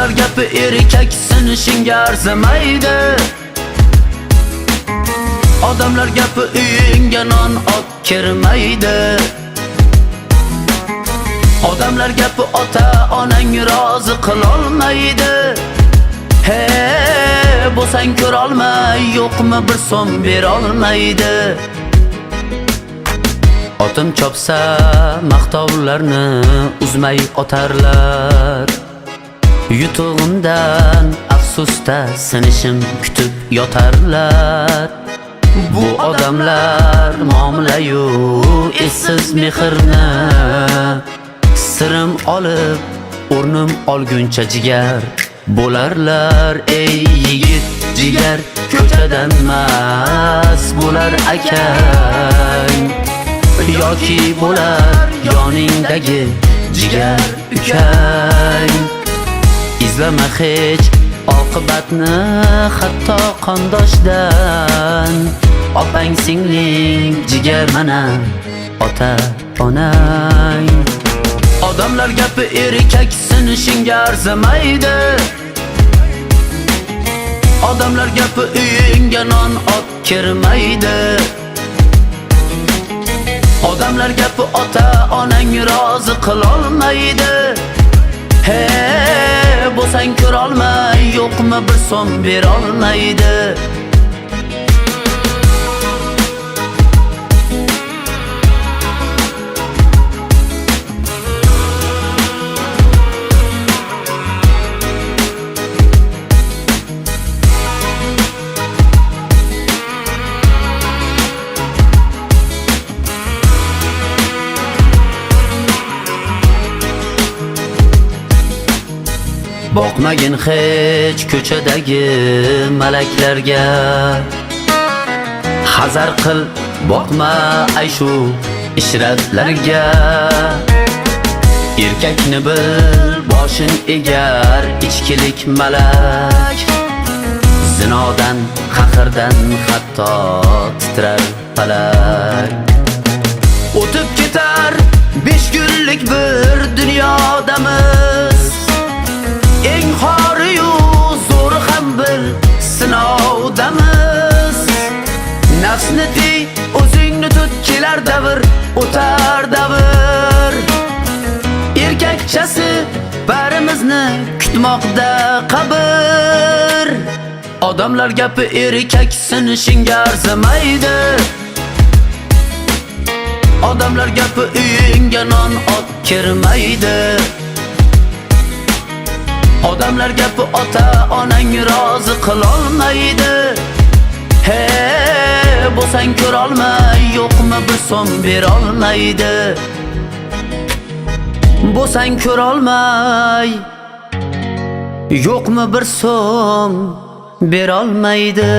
Odamlar gapi erkak sinishingga arzimaydi. Odamlar gapi uyingga non ot kirmaydi. Odamlar gapi ota-onang rozi qilolmaydi. He, bo'lsang ko'rolmay, yo'qmi bir so'm berolmaydi. Otim chopsa maqtovlarni uzmay otarlar. Yutug'imdan afsusda sinishim kutib yotarlar. Bu odamlar muomala-yu essiz mehrni sirim olib o'rnim olguncha jigar bo'larlar. Ey yigit jigar ko'chadan mas bo'lar akang, yoki bo'lar yoningdagi jigar ukang. Izlama hech oqibatni hatto qondoshdan. Opang singling jigar mana ota onang. Odamlar gapi erkak sinishingga arzimaydi. Odamlar gapi uyingga non ot kirmaydi. Odamlar gapi ota-onang rozi qilolmaydi. He, bo'lsang ko'rolmay, yo'qmi bir so'm berolmaydi. Boqmagin hech ko'chadagi malaklarga. Hazar qil, boqma ayshu ishratlarga. Erkakni bil, boshin egar ichkilik malak. Zinodan, qahrdan hatto titrar falak. O'tib ketar 5 kunlik bir dunyodamiz. Eng xori-yu zo'ri ham bir sinovdamiz. Nafsni tiy, o'zingni tut, kelar davr, o'tar davr. Erkakchasi barimizni kutmoqda qabr. Odamlar gapi erkak sinishingga arzimaydi. Odamlar gapi uyingga non ot kirmaydi. Odamlar gapi ota-onang rozi qilolmaydi. He, bo'lsang ko'rolmay, yo'qmi bir so'm berolmaydi. Bo'lsang ko'rolmay, yo'qmi bir so'm berolmaydi.